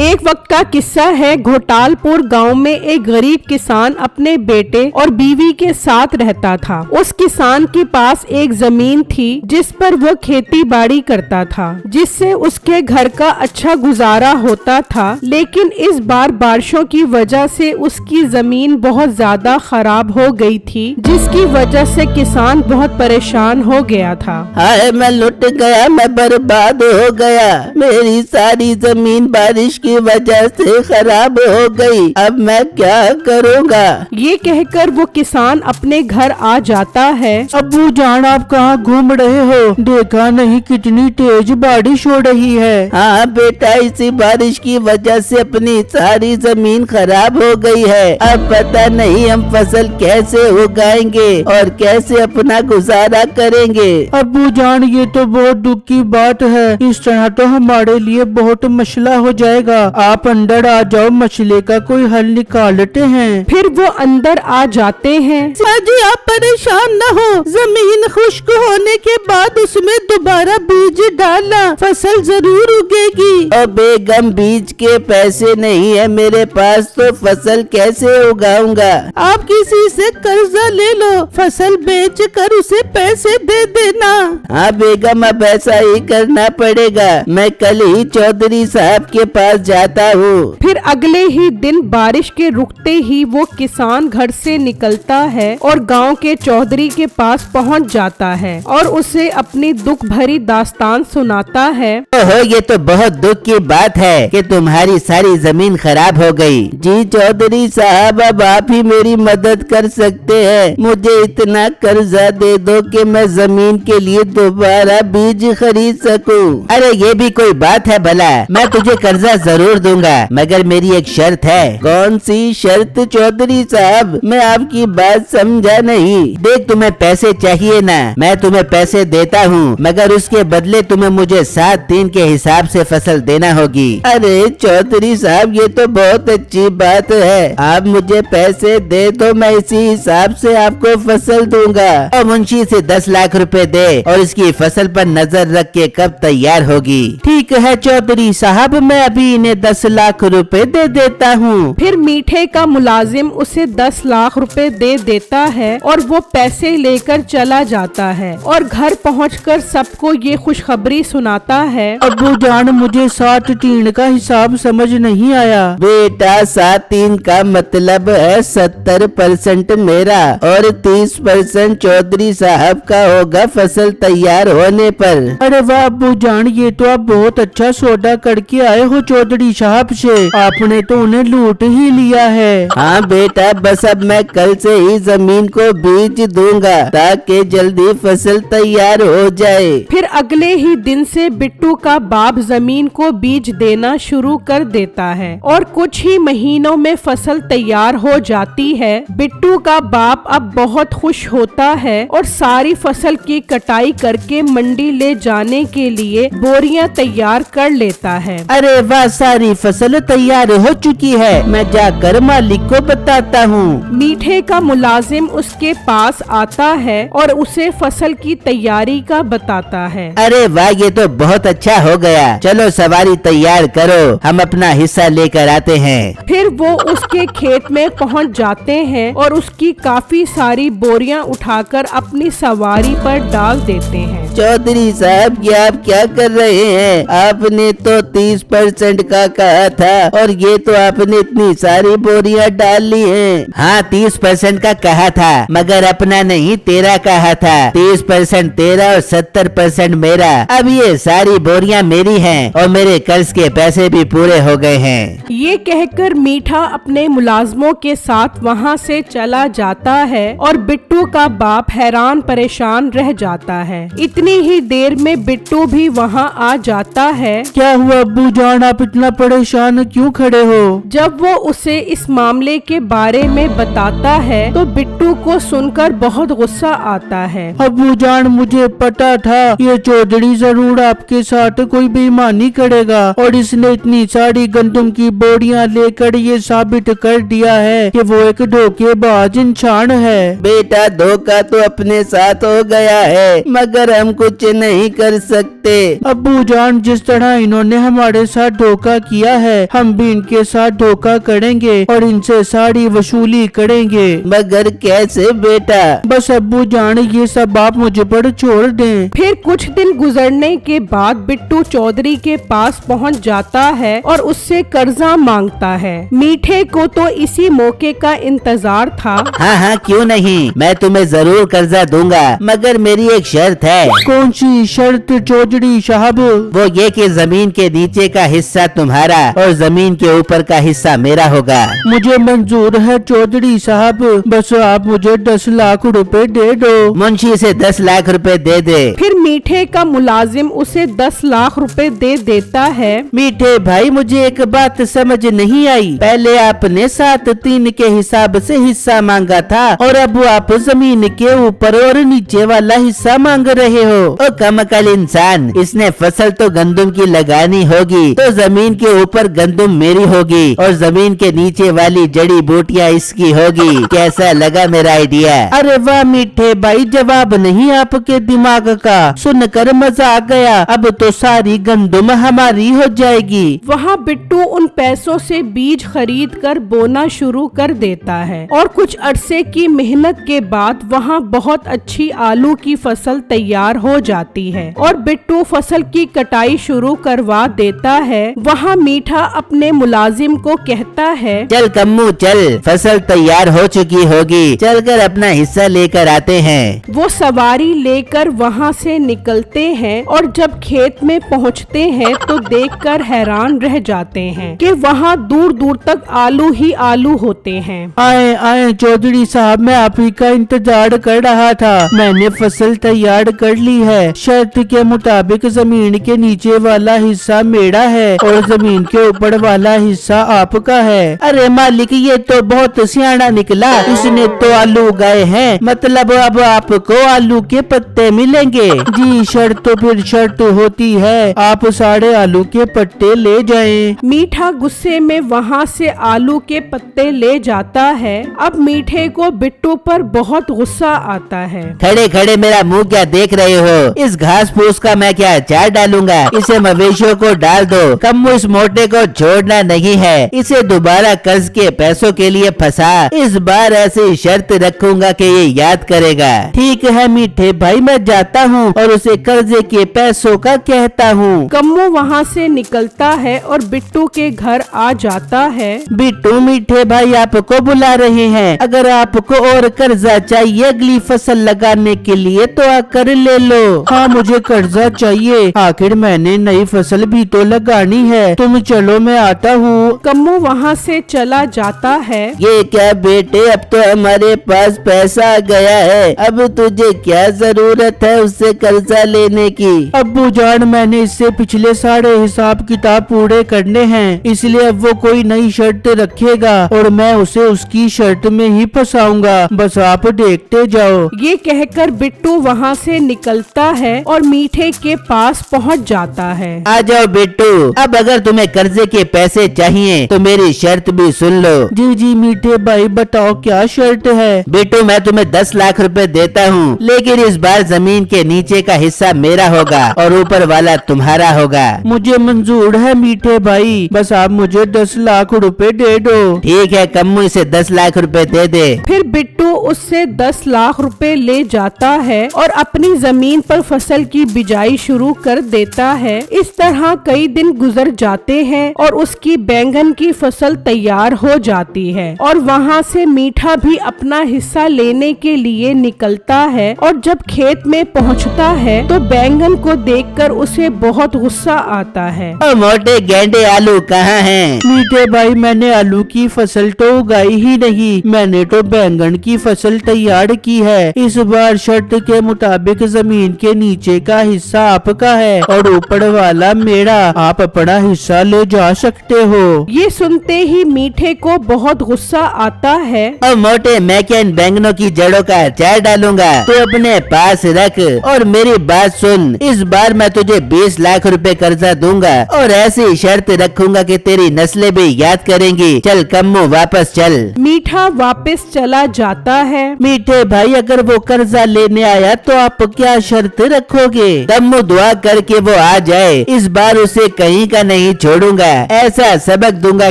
एक वक्त का किस्सा है। घोटालपुर गांव में एक गरीब किसान अपने बेटे और बीवी के साथ रहता था। उस किसान के पास एक जमीन थी जिस पर वो खेती बाड़ी करता था, जिससे उसके घर का अच्छा गुजारा होता था। लेकिन इस बार बारिशों की वजह से उसकी जमीन बहुत ज्यादा खराब हो गई थी, जिसकी वजह से किसान बहुत परेशान हो गया था। हाय मैं लुट गया, मैं बर्बाद हो गया, मेरी सारी जमीन बारिश की वजह से खराब हो गई, अब मैं क्या करूँगा। ये कहकर वो किसान अपने घर आ जाता है। अब्बू जान आप कहाँ घूम रहे हो? देखा नहीं कितनी तेज बारिश हो रही है। हाँ बेटा, इसी बारिश की वजह से अपनी सारी जमीन खराब हो गई है। अब पता नहीं हम फसल कैसे उगाएंगे और कैसे अपना गुजारा करेंगे। अब्बू जान ये तो बहुत दुख की बात है, इस तरह तो हमारे लिए बहुत मसला हो जाएगा। आप अंदर आ जाओ, मसले का कोई हल निकालते हैं। फिर वो अंदर आ जाते हैं। जी आप परेशान न हो, जमीन खुश्क होने के बाद उसमें दोबारा बीज डालना, फसल जरूर उगेगी। और बेगम बीज के पैसे नहीं है मेरे पास, तो फसल कैसे उगाऊंगा। आप किसी से कर्जा ले लो, फसल बेच कर उसे पैसे दे देना। हाँ बेगम, अब ऐसा ही करना पड़ेगा। मैं कल ही चौधरी साहब के पास जाता हूँ। फिर अगले ही दिन बारिश के रुकते ही वो किसान घर से निकलता है और गांव के चौधरी के पास पहुंच जाता है और उसे अपनी दुख भरी दास्तान सुनाता है। ओहो, ये तो बहुत दुख की बात है कि तुम्हारी सारी जमीन खराब हो गई। जी चौधरी साहब, अब आप ही मेरी मदद कर सकते हैं। मुझे इतना कर्जा दे दो कि मैं जमीन के लिए दोबारा बीज खरीद सकूं। अरे ये भी कोई बात है भला, मैं तुझे कर्जा जरूर दूंगा, मगर मेरी एक शर्त है। कौन सी शर्त चौधरी साहब? मैं आपकी बात समझा नहीं। देख, तुम्हें पैसे चाहिए ना, मैं तुम्हें पैसे देता हूँ, मगर उसके बदले तुम्हें मुझे 7 दिन के हिसाब से फसल देना होगी। अरे चौधरी साहब, ये तो बहुत अच्छी बात है। आप मुझे पैसे दे तो मैं इसी हिसाब से आपको फसल दूंगा। और मुंशी से 10 लाख रुपए दे और इसकी फसल पर नजर रख के कब तैयार होगी। ठीक है चौधरी साहब, मैं अभी इन्हें 10 लाख रुपए दे देता हूँ। फिर मीठे का मुलाजिम उसे 10 लाख रुपए दे देता है और वो पैसे लेकर चला जाता है और घर पहुंचकर सबको ये खुशखबरी सुनाता है। अब्बू जान, मुझे 7-3 का हिसाब समझ नहीं आया। बेटा, 7-3 का मतलब है 70% मेरा और 30% चौधरी साहब का होगा फसल तैयार होने पर। अरे वाह अब्बू जान, ये तो आप बहुत अच्छा सौदा करके आए हो चौधरी साहब से। आपने तो उन्हें लूट ही लिया है। हाँ बेटा, बस अब मैं कल से ही जमीन को बीज दूंगा ताकि जल्दी फसल तैयार हो जाए। फिर अगले ही दिन से बिट्टू का बाप जमीन को बीज देना शुरू कर देता है और कुछ ही महीनों में फसल तैयार हो जाती है। बिट्टू का बाप अब बहुत खुश होता है और सारी फसल की कटाई करके मंडी ले जाने के लिए बोरियां तैयार कर लेता है। अरे वाह, सारी फसल तैयार हो चुकी है, मैं जाकर मालिक को बताता हूँ। मीठे का मुलाजिम उसके पास आता है और उसे फसल की तैयारी का बताता है। अरे वाह, ये तो बहुत अच्छा हो गया। चलो सवारी तैयार करो, हम अपना हिस्सा लेकर आते हैं। फिर वो उसके खेत में पहुंच जाते हैं और उसकी काफी सारी बोरियां उठाकर अपनी सवारी पर डाल देते हैं। चौधरी साहब, ये आप क्या कर रहे हैं? आपने तो 30% का कहा था और ये तो आपने इतनी सारी बोरियां डाल ली हैं। हाँ, 30% का कहा था, मगर अपना नहीं तेरा कहा था। 30% तेरा और 70% मेरा। अब ये सारी बोरियां मेरी हैं और मेरे कर्ज के पैसे भी पूरे हो गए हैं। ये कहकर मीठा अपने मुलाजमों के साथ वहाँ से चला जाता है और बिट्टू का बाप हैरान परेशान रह जाता है। इतनी ही देर में बिट्टू भी वहाँ आ जाता है। क्या हुआ अब्बू जान, आप इतना परेशान क्यों खड़े हो? जब वो उसे इस मामले के बारे में बताता है तो बिट्टू को सुनकर बहुत गुस्सा आता है। अब्बू जान, मुझे पता था ये चौधरी जरूर आपके साथ कोई बेईमानी करेगा और इसने इतनी सारी गंदम की बोरियां लेकर ये साबित कर दिया है कि वो एक धोखेबाज इंसान है। बेटा, धोखा तो अपने साथ हो गया है, मगर हम कुछ नहीं कर सकते। अब्बू जान, जिस तरह इन्होंने हमारे साथ धोखा धोखा किया है, हम भी इनके साथ धोखा करेंगे और इनसे सारी वसूली करेंगे। मगर कैसे बेटा? बस अब्बू जान ये सब आप मुझे पर छोड़ दें। फिर कुछ दिन गुजरने के बाद बिट्टू चौधरी के पास पहुंच जाता है और उससे कर्जा मांगता है। मीठे को तो इसी मौके का इंतजार था। हाँ हाँ क्यों नहीं, मैं तुम्हें जरूर कर्जा दूंगा, मगर मेरी एक शर्त है। कौन सी शर्त चौधरी साहब? वो ये कि जमीन के नीचे का हिस्सा तुम्हारा और जमीन के ऊपर का हिस्सा मेरा होगा। मुझे मंजूर है चौधरी साहब, बस आप मुझे 10 लाख रुपए दे दो। मुंशी से 10 लाख रुपए दे दे। फिर मीठे का मुलाजिम उसे 10 लाख रुपए दे देता है। मीठे भाई मुझे एक बात समझ नहीं आई, पहले आपने 7/3 के हिसाब से हिस्सा मांगा था और अब आप जमीन के ऊपर और नीचे वाला हिस्सा मांग रहे हो। ओ कमअकल इंसान, इसने फसल तो गंदम की लगानी होगी तो जमीन के ऊपर गंदम मेरी होगी और जमीन के नीचे वाली जड़ी बूटियाँ इसकी होगी। कैसा लगा मेरा आइडिया? अरे वाह मीठे भाई, जवाब नहीं आपके दिमाग का, सुनकर मजा आ गया। अब तो सारी गंदम हमारी हो जाएगी। वहाँ बिट्टू उन पैसों से बीज खरीद कर बोना शुरू कर देता है और कुछ अरसे की मेहनत के बाद वहाँ बहुत अच्छी आलू की फसल तैयार हो जाती है और बिट्टू फसल की कटाई शुरू करवा देता है। वहाँ मीठा अपने मुलाजिम को कहता है, चल कम्मू चल, फसल तैयार हो चुकी होगी, चलकर अपना हिस्सा लेकर आते हैं। वो सवारी लेकर वहाँ से निकलते हैं और जब खेत में पहुँचते हैं तो देखकर हैरान रह जाते हैं कि वहाँ दूर दूर तक आलू ही आलू होते हैं। आए आए चौधरी साहब, मैं आप ही का इंतजार कर रहा था। मैंने फसल तैयार कर ली है। शर्त के मुताबिक जमीन के नीचे वाला हिस्सा मेरा है और जमीन के ऊपर वाला हिस्सा आपका है। अरे मालिक, ये तो बहुत सियाना निकला, इसने तो आलू उगाए हैं, मतलब अब आपको आलू के पत्ते मिलेंगे। जी शर्त तो फिर शर्त होती है, आप सारे आलू के पत्ते ले जाएं। मीठा गुस्से में वहाँ से आलू के पत्ते ले जाता है। अब मीठे को बिट्टू पर बहुत गुस्सा आता है। खड़े खड़े मेरा मुंह क्या देख रहे हो? इस घास फूस का मैं क्या अचार डालूंगा? इसे मवेशियों को डाल दो। कम्मू इस मोटे को छोड़ना नहीं है, इसे दोबारा कर्ज के पैसों के लिए फंसा। इस बार ऐसी शर्त रखूंगा कि ये याद करेगा। ठीक है मीठे भाई, मैं जाता हूँ और उसे कर्जे के पैसों का कहता हूँ। कम्मू वहाँ से निकलता है और बिट्टू के घर आ जाता है। बिट्टू मीठे भाई आपको बुला रहे हैं, अगर आपको और कर्जा चाहिए अगली फसल लगाने के लिए तो आकर ले लो। हाँ मुझे कर्जा चाहिए, आखिर मैंने नई फसल भी तो लगानी है। तुम चलो मैं आता हूँ। कम्मू वहाँ से चला जाता है। ये क्या बेटे, अब तो हमारे पास पैसा आ गया है, अब तुझे क्या जरूरत है उससे कर्जा लेने की? अब्बू जान, मैंने इससे पिछले सारे हिसाब किताब पूरे करने हैं, इसलिए अब वो कोई नई शर्त रखेगा और मैं उसे उसकी शर्त में ही फंसाऊंगा, बस आप देखते जाओ। ये कहकर बिट्टू वहाँ से निकलता है और मीठे के पास पहुँच जाता है। आ जाओ बिट्टू, अब अगर तुम्हें कर्जे के पैसे चाहिए तो मेरी शर्त भी सुन लो। जी जी मीठे भाई, बताओ क्या शर्त है? बेटू मैं तुम्हें 10 लाख रुपए देता हूँ, लेकिन इस बार जमीन के नीचे का हिस्सा मेरा होगा और ऊपर वाला तुम्हारा होगा। मुझे मंजूर है मीठे भाई, बस आप मुझे 10 लाख रुपए दे दो। ठीक है कम्मू, इसे 10 लाख रुपए दे दे। फिर बिट्टू उससे 10 लाख रुपए ले जाता है और अपनी जमीन पर फसल की बिजाई शुरू कर देता है। इस तरह कई दिन गुजर जाते हैं और उसकी बैंगन की फसल तैयार हो जाती है और वहाँ से मीठा भी अपना हिस्सा लेने के लिए निकलता है और जब खेत में पहुँचता है तो बैंगन को देखकर उसे बहुत गुस्सा आता है। ओ मोटे गेंडे, आलू कहाँ हैं? मीठे भाई, मैंने आलू की फसल तो उगाई ही नहीं, मैंने तो बैंगन की फसल तैयार की है। इस बार शर्त के मुताबिक जमीन के नीचे का हिस्सा आपका है और ऊपर वाला मेरा, आप अपना हिस्सा ले जा सकते हो। ये सुनते ही मीठे को बहुत गुस्सा आता है। ओ मोटे, मैं क्या इन बैंगनों की जड़ों का अचार डालूंगा? तू अपने पास रख और मेरी बात सुन, इस बार मैं तुझे 20 लाख रुपए कर्जा दूंगा और ऐसी शर्त रखूंगा कि तेरी नस्लें भी याद करेंगी। चल कम्मू वापस चल। मीठा वापस चला जाता है। मीठे भाई, अगर वो कर्जा लेने आया तो आप क्या शर्त रखोगे? कम्मू दुआ करके वो आ जाए, इस बार उसे कहीं का नहीं छोड़ूंगा, ऐसा सबक दूंगा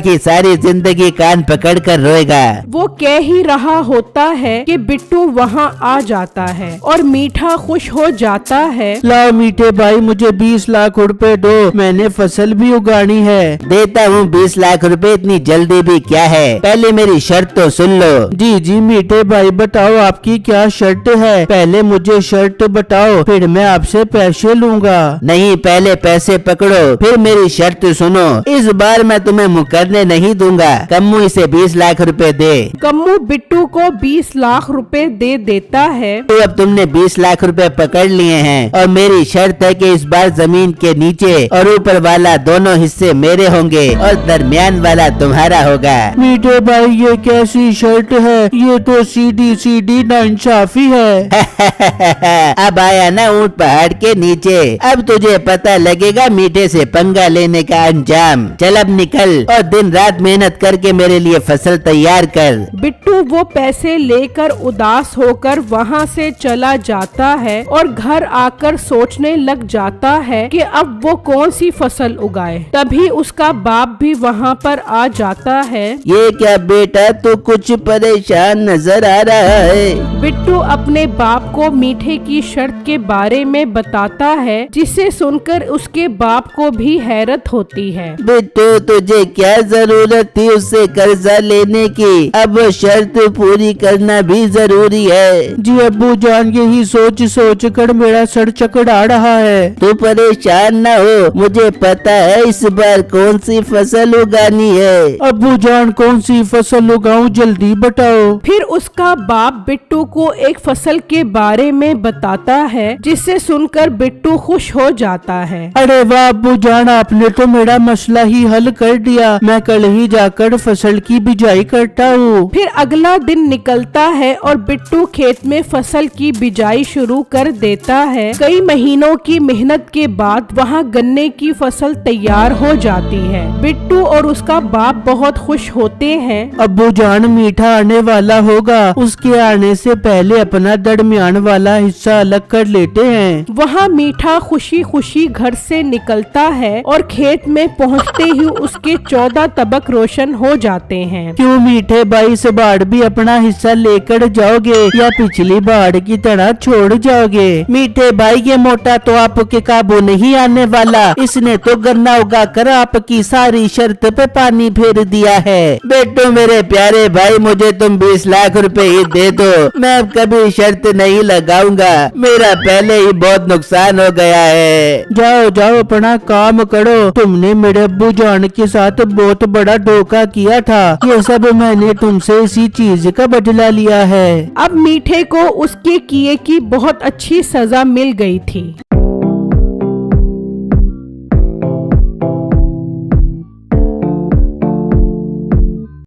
कि सारी जिंदगी कान पकड़ कर रोएगा। वो कह ही रहा होता है कि बिट्टू वहाँ आ जाता है और मीठा खुश हो जाता है। लाओ मीठे भाई, मुझे 20 लाख रुपए दो, मैंने फसल भी उगानी है। देता हूँ 20 लाख रुपए, इतनी जल्दी भी क्या है, पहले मेरी शर्त तो सुन लो। जी जी मीठे भाई, बताओ आपकी क्या शर्त है। पहले मुझे शर्त बताओ, फिर मैं आपसे पैसे लूंगा। नहीं, पहले पैसे पकड़ो फिर मेरी शर्त सुनो। इस बार मैं तुम्हें मुकरने नहीं दूंगा। कम्मू इसे 20 लाख रुपए दे। कम्मू बिट्टू को 20 लाख रुपए दे देता है। तो अब तुमने 20 लाख रुपए पकड़ लिए हैं और मेरी शर्त है कि इस बार जमीन के नीचे और ऊपर वाला दोनों हिस्से मेरे होंगे और दरमियान वाला तुम्हारा होगा। मीठे भाई, ये कैसी शर्त है, ये तो सीधी सीधी नाइंसाफी है। अब आया ना ऊंट पहाड़ के नीचे, अब तुझे पता लगेगा मीठे से पंगा लेने का अंजाम। चल अब निकल और दिन रात मेहनत करके मेरे लिए फसल तैयार कर। बिट्टू वो पैसे लेकर उदास होकर वहाँ से चला जाता है और घर आकर सोचने लग जाता है कि अब वो कौन सी फसल उगाए। तभी उसका बाप भी वहाँ पर आ जाता है। ये क्या बेटा, तू कुछ परेशान नजर आ रहा है। बिट्टू अपने बाप को मीठे की शर्त के बारे में बताता है, जिसे सुनकर उसके बाप को भी हैरत होती है। बिट्टू, तुझे क्या जरूरत थी उससे कर्जा लेने की, अब वो शर्त पूरी करना भी जरूरी है। जी अब्बू जान, यही सोच सोच कर मेरा सर चकरा रहा है। तू परेशान न हो, मुझे पता है इस बार कौन सी फसल उगानी है। अब्बू जान, कौन सी फसल उगाऊं, जल्दी बताओ। फिर उसका बाप बिट्टू को एक फसल के बारे में बताता है, जिसे सुनकर बिट्टू खुश हो जाता है। अरे वाह अब्बू जान, आपने तो मेरा मसला ही हल कर दिया। मैं कल ही जाकर फसल की बिजाई करता हूँ। फिर अगला दिन निकलता है और बिट्टू खेत में फसल की बिजाई शुरू कर देता है। कई महीनों की मेहनत के बाद वहाँ गन्ने की फसल तैयार हो जाती है। बिट्टू और उसका बाप बहुत खुश होते हैं। अब्बू जान, मीठा आने वाला होगा, उसके आने से पहले अपना दरमियान वाला हिस्सा अलग कर लेते हैं। वहाँ मीठा खुशी खुशी घर से निकलता है और खेत में पहुँचते ही उसके 14 तबक रोशन हो जाते हैं। क्यों मीठे भाई, इस बार भी अपना हिस्सा लेकर जाओगे या पिछली बार की तरह छोड़ जाओगे? मीठे भाई, ये मोटा तो आपके काबू नहीं आने वाला, इसने तो गन्ना उगा कर आपकी सारी शर्त पे पानी फेर दिया है। बेटो मेरे प्यारे भाई, मुझे तुम 20 लाख रुपए ही दे दो, मैं अब कभी शर्त नहीं लगाऊंगा, मेरा पहले ही बहुत नुकसान हो गया है। जाओ जाओ, अपना काम करो। तुमने मेरे अब्बू जान के साथ बहुत बड़ा धोखा किया था, ये सब मैंने तुमसे इसी चीज का बदला लिया है। अब मीठे को उसके किए की बहुत अच्छी सजा मिल गई थी।